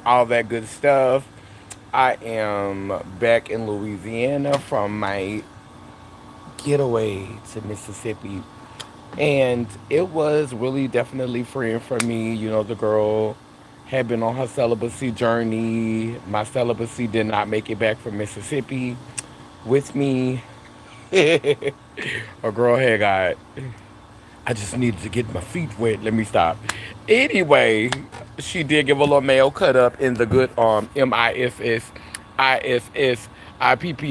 all that good stuff. I am back in Louisiana from my getaway to Mississippi. And it was really definitely freeing for me. You know, the girl had been on her celibacy journey. My celibacy did not make it back from Mississippi with me. A girl had got, I just needed to get my feet wet. Let me stop. Anyway, she did give a little mail cut up in the good MISSISSIPPI,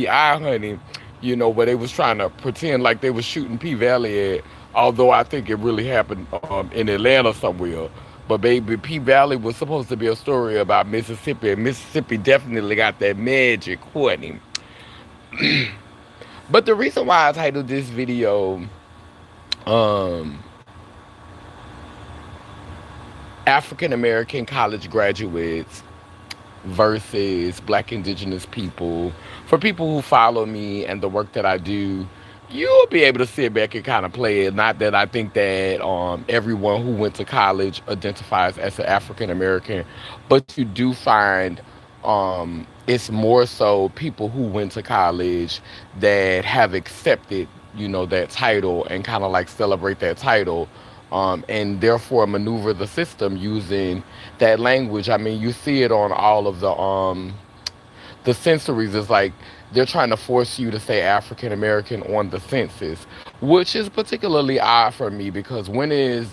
honey. You know, where they was trying to pretend like they was shooting P Valley at, although I think it really happened in Atlanta somewhere. But baby, P Valley was supposed to be a story about Mississippi, and Mississippi definitely got that magic, honey. But the reason why I titled this video, um, African American college graduates versus Black Indigenous people. For people who follow me and the work that I do, you'll be able to sit back and kind of play it. Not that I think that everyone who went to college identifies as an African American, but you do find it's more so people who went to college that have accepted, you know, that title and kind of like celebrate that title. And therefore maneuver the system using that language. I mean, you see it on all of the sensories. It's like they're trying to force you to say African American on the census, which is particularly odd for me because when have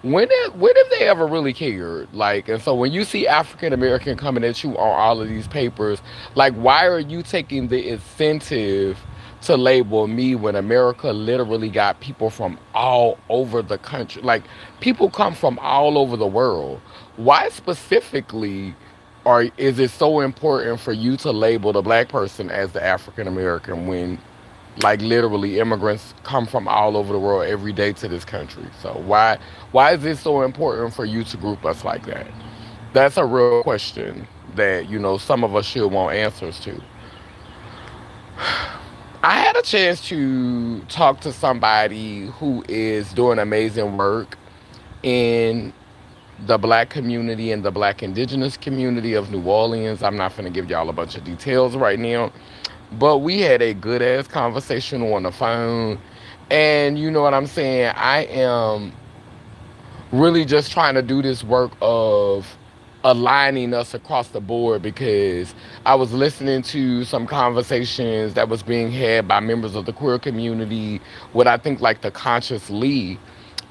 they ever really cared? Like, and so when you see African American coming at you on all of these papers, like, why are you taking the incentive to label me when America literally got people from all over the country? Like, people come from all over the world. Why specifically or is it so important for you to label the black person as the African American when like literally immigrants come from all over the world every day to this country? So why is it so important for you to group us like that? That's a real question that, you know, some of us should want answers to. I had a chance to talk to somebody who is doing amazing work in the black community and the black indigenous community of New Orleans. I'm not going to give y'all a bunch of details right now, but we had a good ass conversation on the phone. And you know what I'm saying? I am really just trying to do this work of aligning us across the board because I was listening to some conversations that was being had by members of the queer community, what I think like the conscious Lee.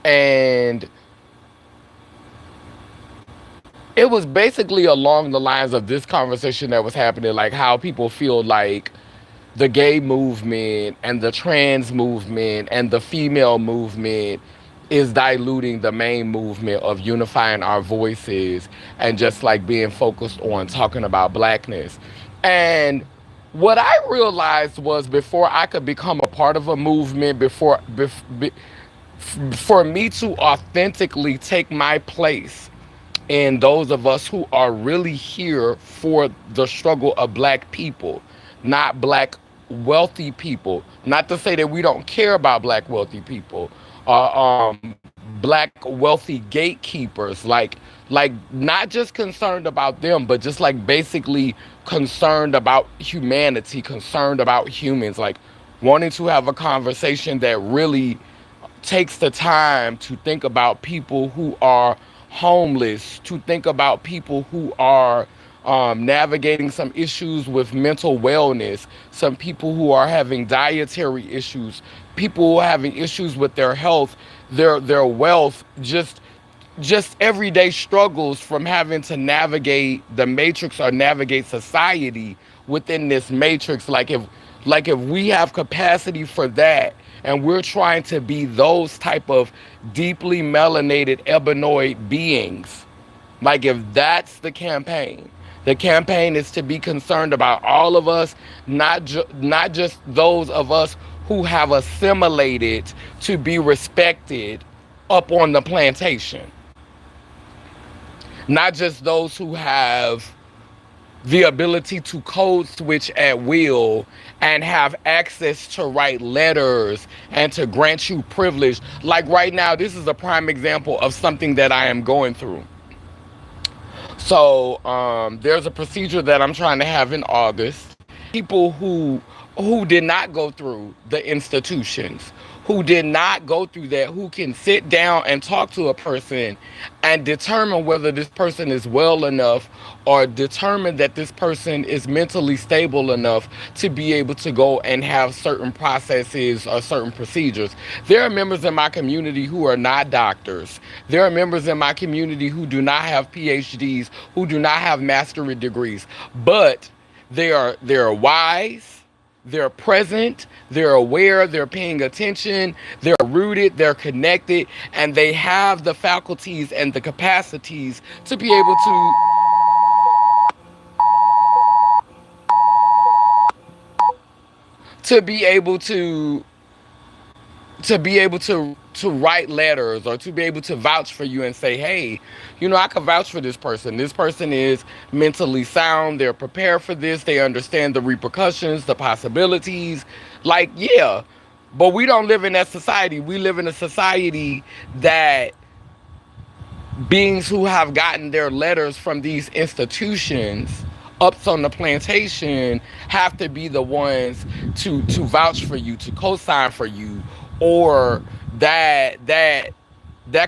And it was basically along the lines of this conversation that was happening, like how people feel like the gay movement and the trans movement and the female movement is diluting the main movement of unifying our voices and just like being focused on talking about blackness. And what I realized was before I could become a part of a movement, for me to authentically take my place and those of us who are really here for the struggle of black people, not black wealthy people. Not to say that we don't care about black wealthy people, black wealthy gatekeepers, like not just concerned about them, but just like basically concerned about humanity, concerned about humans, like wanting to have a conversation that really takes the time to think about people who are homeless, to think about people who are navigating some issues with mental wellness, some people who are having dietary issues, people who are having issues with their health, their wealth, just everyday struggles from having to navigate the matrix or navigate society within this matrix. Like if we have capacity for that and we're trying to be those type of deeply melanated ebanoid beings, like if that's the campaign is to be concerned about all of us, not just those of us who have assimilated to be respected up on the plantation, not just those who have the ability to code switch at will and have access to write letters and to grant you privilege. Like right now, this is a prime example of something that I am going through. So there's a procedure that I'm trying to have in August. People who did not go through the institutions, who did not go through that, who can sit down and talk to a person and determine whether this person is well enough, or determine that this person is mentally stable enough to be able to go and have certain processes or certain procedures. There are members in my community who are not doctors. There are members in my community who do not have PhDs, who do not have master's degrees, but they're wise, they're present, they're aware, they're paying attention, they're rooted, they're connected, and they have the faculties and the capacities to be able to be able to be able to write letters, or to be able to vouch for you and say, hey, I can vouch for this person. This person is mentally sound, they're prepared for this, they understand the repercussions, the possibilities. Like, yeah, but we don't live in that society. We live in a society that beings who have gotten their letters from these institutions ups on the plantation have to be the ones to vouch for you, to co-sign for you, or that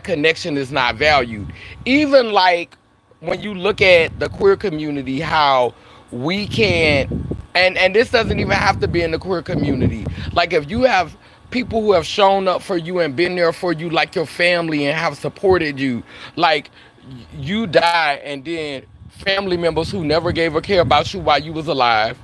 connection is not valued. Even like when you look at the queer community, how we can't, and this doesn't even have to be in the queer community. Like, if you have people who have shown up for you and been there for you, like your family, and have supported you, like you die, and then family members who never gave a care about you while you was alive,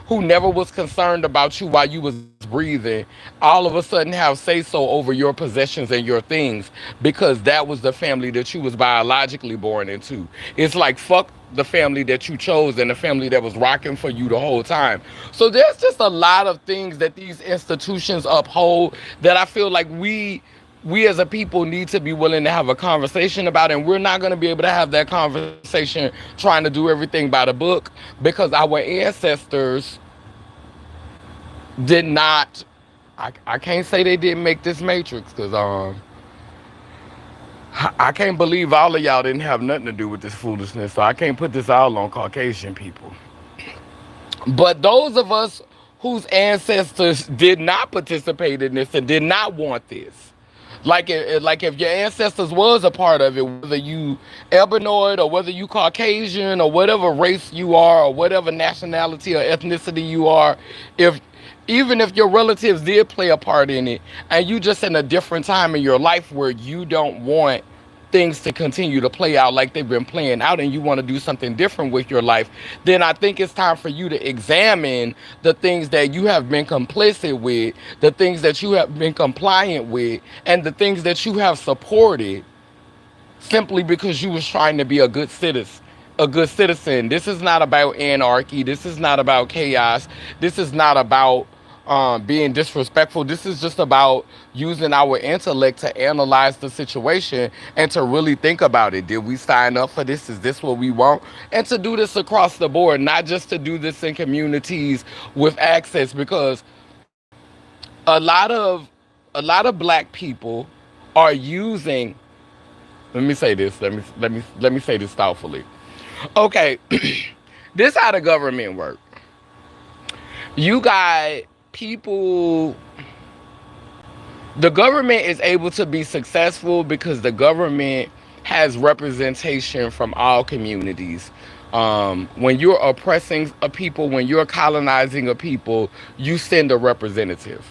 who never was concerned about you while you was breathing, all of a sudden have say so over your possessions and your things, because that was the family that you was biologically born into. It's like, fuck the family that you chose and the family that was rocking for you the whole time. So there's just a lot of things that these institutions uphold that I feel like we as a people need to be willing to have a conversation about, and we're not going to be able to have that conversation trying to do everything by the book, because our ancestors did not. I can't say they didn't make this matrix, because I can't believe all of y'all didn't have nothing to do with this foolishness, so I can't put this all on Caucasian people. But those of us whose ancestors did not participate in this and did not want this, like if your ancestors was a part of it, whether you Ebenoid or whether you Caucasian or whatever race you are or whatever nationality or ethnicity you are, if even if your relatives did play a part in it, and you just in a different time in your life where you don't want things to continue to play out like they've been playing out, and you want to do something different with your life, then I think it's time for you to examine the things that you have been complicit with, the things that you have been compliant with, and the things that you have supported simply because you was trying to be a good citizen. A good citizen. This is not about anarchy. This is not about chaos. This is not about being disrespectful. This is just about using our intellect to analyze the situation and to really think about it. Did we sign up for this? Is this what we want? And to do this across the board, not just to do this in communities with access, because a lot of black people are using. Let me say this. Let me say this thoughtfully. Okay, this how the government work. You got people. The government is able to be successful because the government has representation from all communities. When you're oppressing a people, when you're colonizing a people, you send a representative.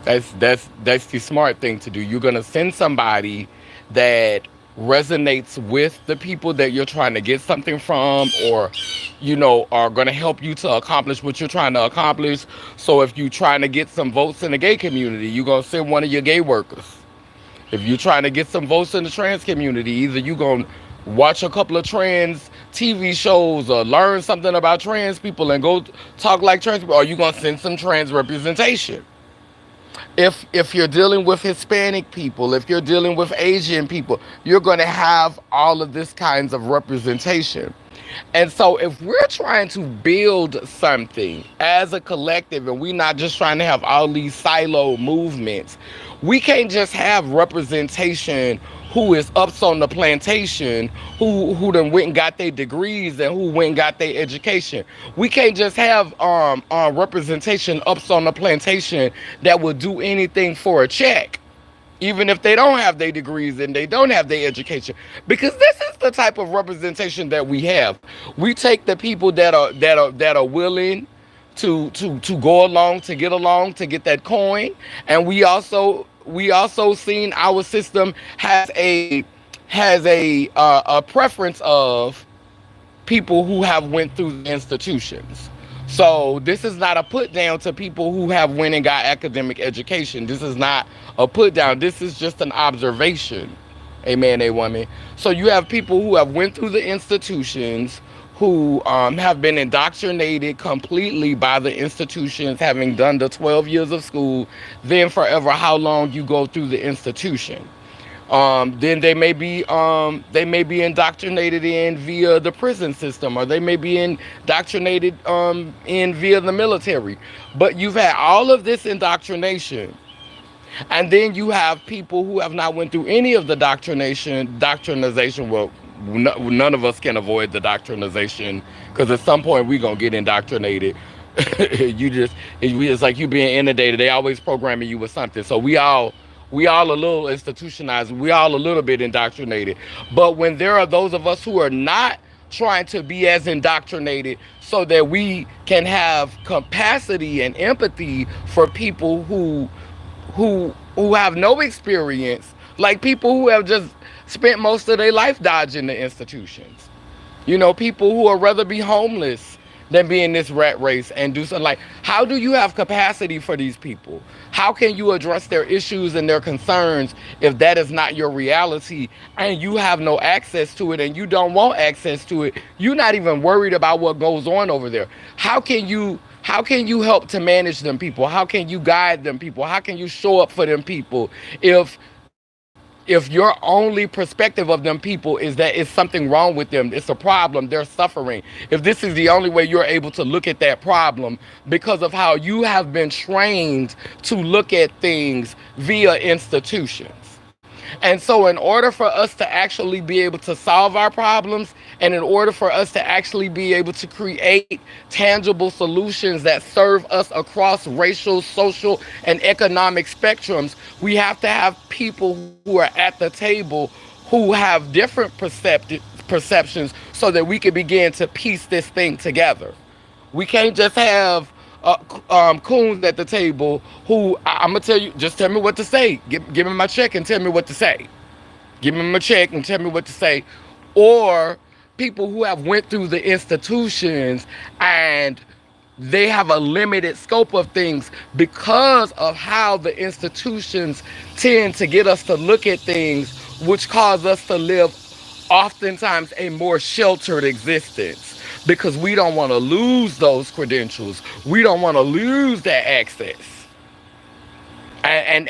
That's the smart thing to do. You're gonna send somebody that resonates with the people that you're trying to get something from, or are going to help you to accomplish what you're trying to accomplish. So if you're trying to get some votes in the gay community, you're going to send one of your gay workers. If you're trying to get some votes in the trans community, either you're going to watch a couple of trans TV shows or learn something about trans people and go talk like trans people, or you're going to send some trans representation. If you're dealing with Hispanic people, if you're dealing with Asian people, you're going to have all of this kinds of representation. And so if we're trying to build something as a collective, and we're not just trying to have all these silo movements, We can't just have representation who is ups on the plantation, who done went and got their degrees and who went and got their education. We can't just have representation ups on the plantation that will do anything for a check, even if they don't have their degrees and they don't have their education, because this is the type of representation that we have. We take the people that are willing to go along, to get along, to get that coin. And we also seen our system has a preference of people who have went through the institutions. So this is not a put down to people who have went and got academic education. This is not a put down. This is just an observation. A man, a woman. So you have people who have went through the institutions, who have been indoctrinated completely by the institutions, having done the 12 years of school, then forever how long you go through the institution. Then they may be indoctrinated in via the prison system, or they may be indoctrinated in via the military. But you've had all of this indoctrination, and then you have people who have not went through any of the doctrinization. Well, none of us can avoid the doctrinization, because at some point we're gonna get indoctrinated. It's like you being inundated. They always programming you with something. So we all a little institutionalized. We all a little bit indoctrinated. But when there are those of us who are not trying to be as indoctrinated, so that we can have capacity and empathy for people who have no experience, like people who have just spent most of their life dodging the institutions. People who would rather be homeless than be in this rat race and do something. Like, how do you have capacity for these people? How can you address their issues and their concerns if that is not your reality, and you have no access to it, and you don't want access to it? You're not even worried about what goes on over there. How can you help to manage them people? How can you guide them people? How can you show up for them people if your only perspective of them people is that it's something wrong with them, it's a problem, they're suffering? If this is the only way you're able to look at that problem, because of how you have been trained to look at things via institutions. And so in order for us to actually be able to solve our problems, and in order for us to actually be able to create tangible solutions that serve us across racial, social, and economic spectrums, we have to have people who are at the table who have different perceptions, so that we can begin to piece this thing together. We can't just have coons at the table who I'm gonna tell you, just tell me what to say. Give me my check and tell me what to say. Give me my check and tell me what to say. Or people who have went through the institutions, and they have a limited scope of things because of how the institutions tend to get us to look at things, which cause us to live oftentimes a more sheltered existence, because we don't want to lose those credentials. We don't want to lose that access. And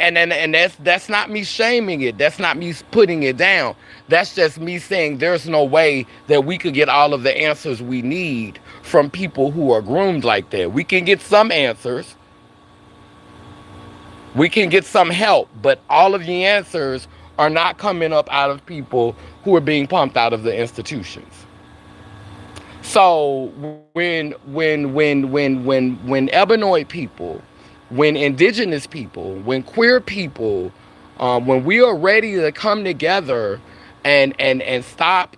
that's not me shaming it. That's not me putting it down. That's just me saying there's no way that we could get all of the answers we need from people who are groomed like that. We can get some answers. We can get some help, but all of the answers are not coming up out of people who are being pumped out of the institutions. So when Ebenoid people, when indigenous people, when queer people, when we are ready to come together and stop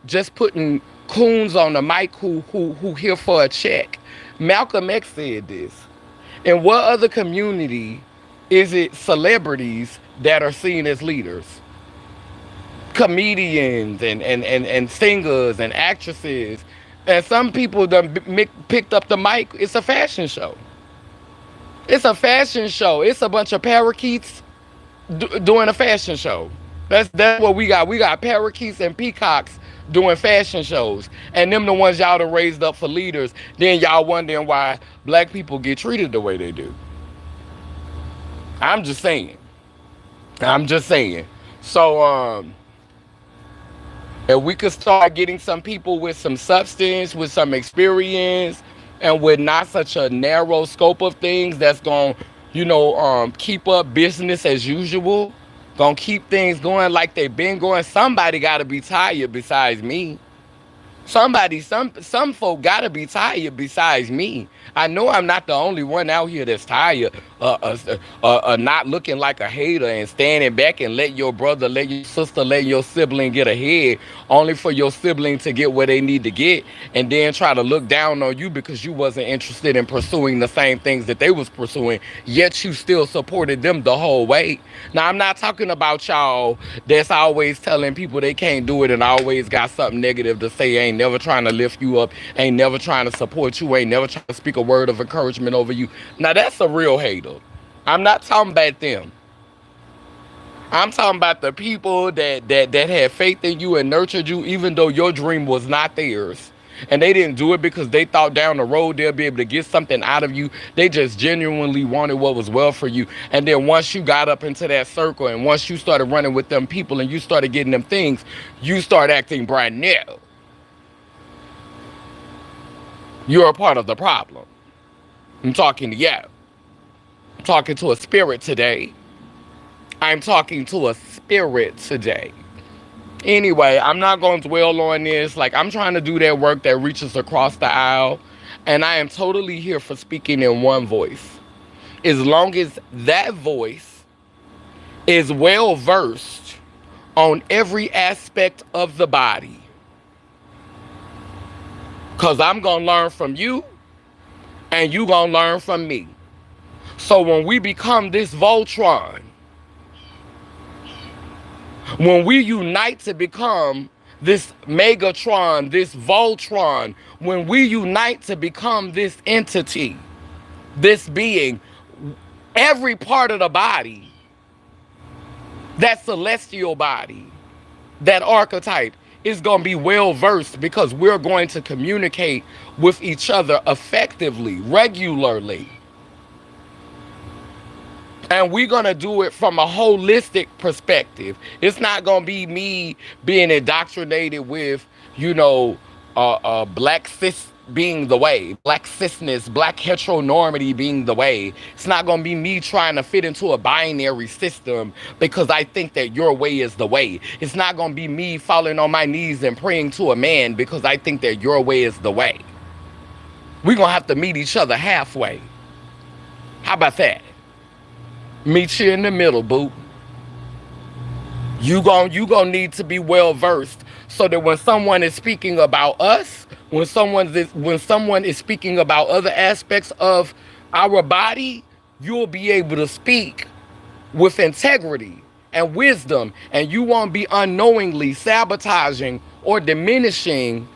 just putting coons on the mic who here for a check. Malcolm X said this. In what other community is it celebrities that are seen as leaders? Comedians and singers and actresses. And some people done picked up the mic. It's a fashion show. It's a fashion show. It's a bunch of parakeets doing a fashion show. That's what we got. We got parakeets and peacocks doing fashion shows. And them the ones y'all done raised up for leaders. Then y'all wondering why black people get treated the way they do. I'm just saying. So, if we could start getting some people with some substance, with some experience, and with not such a narrow scope of things that's going to keep up business as usual, gonna keep things going like they've been going. Somebody gotta be tired besides me. Some folk gotta be tired besides me. I know I'm not the only one out here that's tired, not looking like a hater and standing back and let your brother, let your sister, let your sibling get ahead, only for your sibling to get where they need to get, and then try to look down on you because you wasn't interested in pursuing the same things that they was pursuing, yet you still supported them the whole way. Now, I'm not talking about y'all that's always telling people they can't do it and always got something negative to say, ain't never trying to lift you up, ain't never trying to support you, ain't never trying to speak a word of encouragement over you. Now, that's a real hater. I'm not talking about them. I'm talking about the people that had faith in you and nurtured you even though your dream was not theirs. And they didn't do it because they thought down the road they'll be able to get something out of you. They just genuinely wanted what was well for you. And then once you got up into that circle and once you started running with them people and you started getting them things, you start acting brand new. You're a part of the problem. I'm talking to you. I'm talking to a spirit today. I'm talking to a spirit today. Anyway, I'm not going to dwell on this. Like, I'm trying to do that work that reaches across the aisle. And I am totally here for speaking in one voice. As long as that voice is well versed on every aspect of the body. Because I'm going to learn from you and you going to learn from me. So when we become this Voltron, when we unite to become this Megatron, this Voltron, when we unite to become this entity, this being, every part of the body, that celestial body, that archetype is going to be well versed because we're going to communicate with each other effectively, regularly. And we're going to do it from a holistic perspective. It's not going to be me being indoctrinated with, black cis being the way, black cisness, black heteronormity being the way. It's not going to be me trying to fit into a binary system because I think that your way is the way. It's not going to be me falling on my knees and praying to a man because I think that your way is the way. We're going to have to meet each other halfway. How about that? Meet you in the middle, boo. You gon' need to be well versed so that when someone is speaking about us, when someone is speaking about other aspects of our body, you'll be able to speak with integrity and wisdom, and you won't be unknowingly sabotaging or diminishing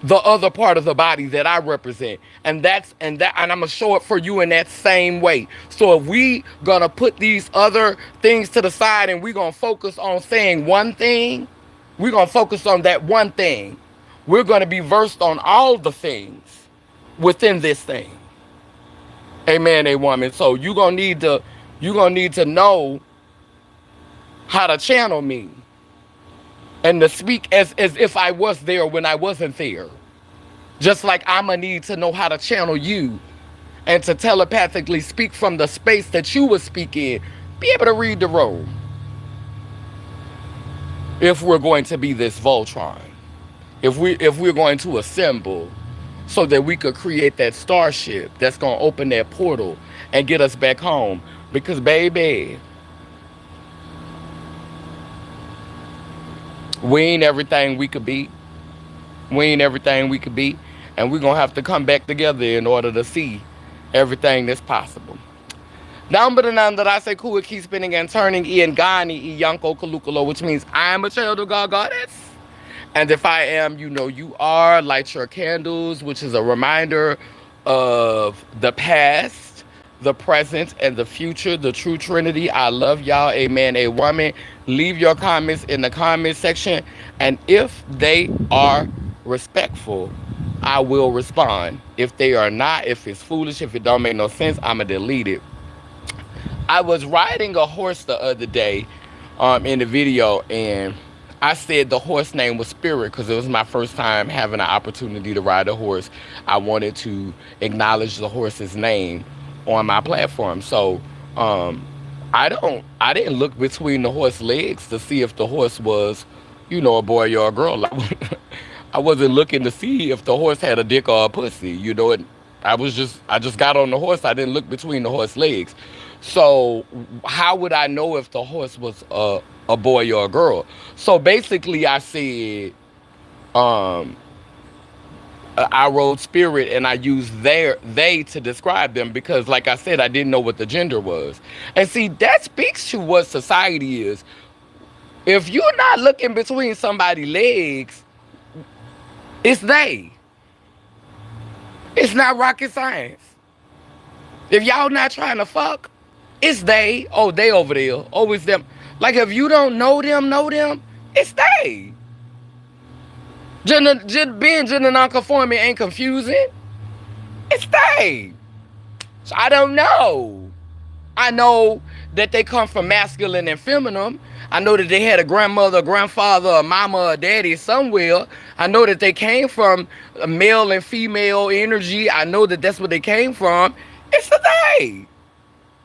the other part of the body that I represent. And I'm gonna show it for you in that same way. So if we gonna put these other things to the side and we gonna focus on saying one thing, we're gonna focus on that one thing. We're gonna be versed on all the things within this thing. Amen, a woman. So you're gonna need to know how to channel me and to speak as if I was there when I wasn't there. Just like I'm going to need to know how to channel you and to telepathically speak from the space that you would speak in. Be able to read the room. If we're going to be this Voltron. If we're going to assemble so that we could create that starship that's going to open that portal and get us back home. Because, baby, we ain't everything we could be. We ain't everything we could be. And we're going to have to come back together in order to see everything that's possible. Down but none that I say cool, keep spinning and turning, Ian Gani, Iyanko Kalukalo, which means I am a child of God Goddess. And if I am, you know you are. Light your candles, which is a reminder of the past, the present, and the future, the true Trinity. I love y'all. Amen. A woman. Leave your comments in the comment section. And if they are respectful, I will respond. If they are not, if it's foolish, if it don't make no sense, I'ma delete it. I was riding a horse the other day in the video, and I said the horse name was Spirit because it was my first time having an opportunity to ride a horse. I wanted to acknowledge the horse's name on my platform. So um, I didn't look between the horse legs to see if the horse was, a boy or a girl. I wasn't looking to see if the horse had a dick or a pussy. I just got on the horse. I didn't look between the horse legs. So how would I know if the horse was a boy or a girl? So basically, I said, um, I wrote spirit and I used they to describe them because, like I said, I didn't know what the gender was. And see, that speaks to what society is. If you're not looking between somebody's legs, it's they. It's not rocket science. If y'all not trying to fuck, it's they. Oh, they over there. Oh, it's them. Like, if you don't know them, it's they. Being gender non-conforming ain't confusing. It's they. So I don't know. I know that they come from masculine and feminine. I know that they had a grandmother, a grandfather, a mama, a daddy somewhere. I know that they came from a male and female energy. I know that that's what they came from. It's a they.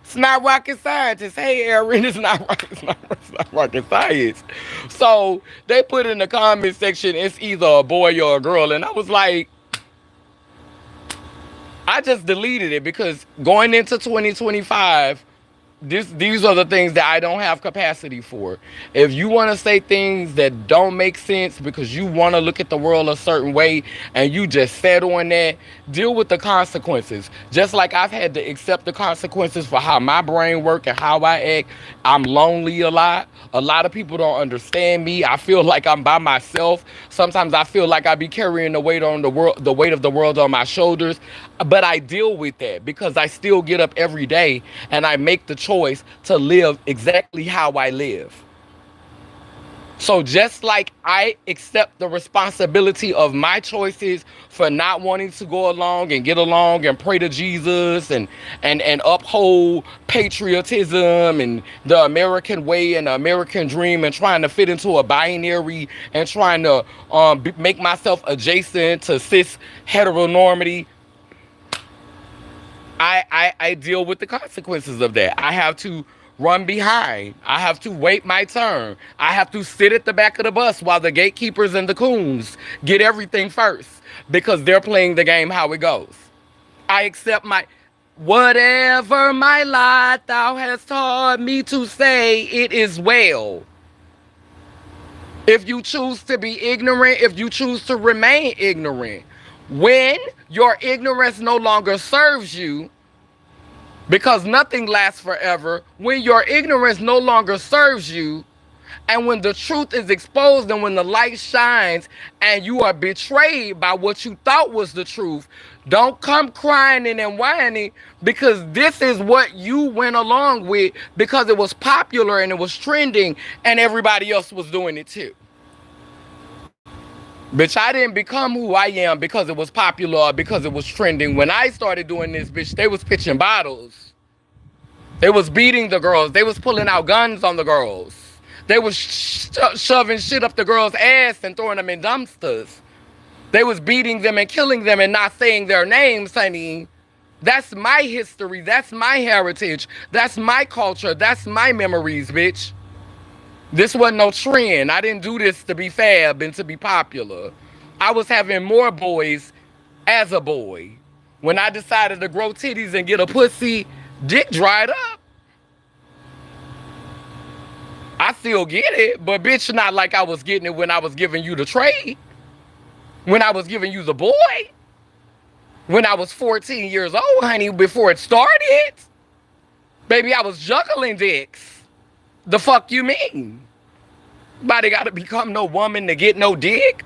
It's not rocket science. Hey, Aaron, it's not rocket science. So they put in the comment section, it's either a boy or a girl. And I was like, I just deleted it because going into 2025, these are the things that I don't have capacity for. If you want to say things that don't make sense because you want to look at the world a certain way and you just set on that, deal with the consequences. Just like I've had to accept the consequences for how my brain works and how I act. I'm lonely a lot. A lot of people don't understand me. I feel like I'm by myself. Sometimes I feel like I be carrying the weight of the world on my shoulders. But I deal with that because I still get up every day and I make the choice to live exactly how I live. So just like I accept the responsibility of my choices for not wanting to go along and get along and pray to Jesus and uphold patriotism and the American way and the American dream and trying to fit into a binary and trying to make myself adjacent to cis heteronormity, I deal with the consequences of that. I have to run behind. I have to wait my turn. I have to sit at the back of the bus while the gatekeepers and the coons get everything first because they're playing the game how it goes. I accept my whatever my lot thou hast taught me to say, it is well. If you choose to be ignorant, if you choose to remain ignorant, when your ignorance no longer serves you, because nothing lasts forever, when your ignorance no longer serves you, and when the truth is exposed and when the light shines and you are betrayed by what you thought was the truth, don't come crying and whining because this is what you went along with because it was popular and it was trending and everybody else was doing it too. Bitch, I didn't become who I am because it was popular or because it was trending. When I started doing this, bitch, they was pitching bottles. They was beating the girls. They was pulling out guns on the girls. They was shoving shit up the girls' ass and throwing them in dumpsters. They was beating them and killing them and not saying their names, honey. That's my history. That's my heritage. That's my culture. That's my memories, bitch. This wasn't no trend. I didn't do this to be fab and to be popular. I was having more boys as a boy. When I decided to grow titties and get a pussy, dick dried up. I still get it, but bitch, not like I was getting it when I was giving you the trade. When I was giving you the boy. When I was 14 years old, honey, before it started. Baby, I was juggling dicks. The fuck you mean? Nobody gotta become no woman to get no dick.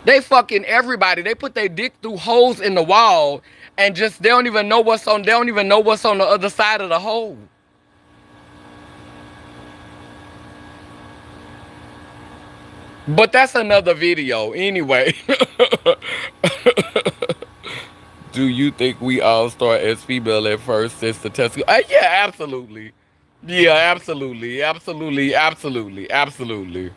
They fucking everybody. They put their dick through holes in the wall and just they don't even know what's on the other side of the hole. But that's another video anyway. Do you think we all start as female at first since the test? Yeah, absolutely. Yeah, absolutely. Absolutely. Absolutely. Absolutely.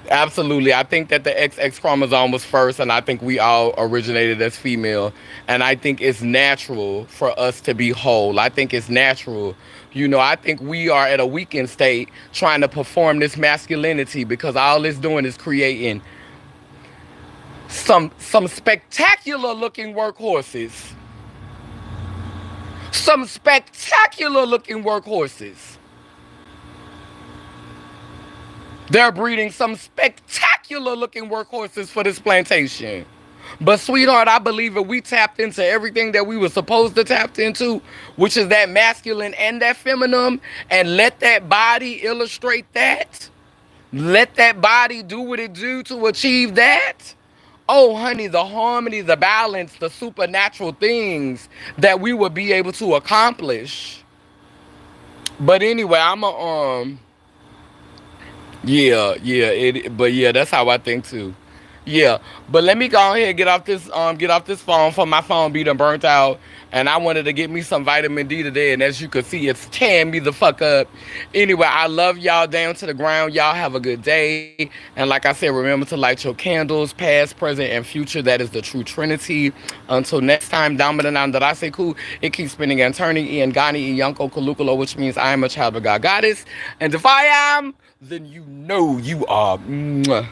Absolutely. I think that the XX chromosome was first, and I think we all originated as female. And I think it's natural for us to be whole. I think it's natural. I think we are at a weakened state trying to perform this masculinity because all it's doing is creating some spectacular looking workhorses. Some spectacular looking workhorses. They're breeding some spectacular looking workhorses for this plantation. But sweetheart, I believe that we tapped into everything that we were supposed to tap into, which is that masculine and that feminine, and let that body illustrate that. Let that body do what it do to achieve that. Oh, honey, the harmony, the balance, the supernatural things that we would be able to accomplish. But anyway, I'm a but yeah, that's how I think too. Yeah, but let me go ahead and get off this phone for my phone be done burnt out, and I wanted to get me some vitamin D today, and as you can see, it's tearing me the fuck up. Anyway, I love y'all down to the ground. Y'all have a good day, and like I said, remember to light your candles, past, present, and future. That is the true Trinity. Until next time, Damadanam Daraseku, it keeps spinning and turning. Ian Gani Iyanko Kalukalo, which means I am a child of God Goddess, and if I am, then you know you are. Mwah.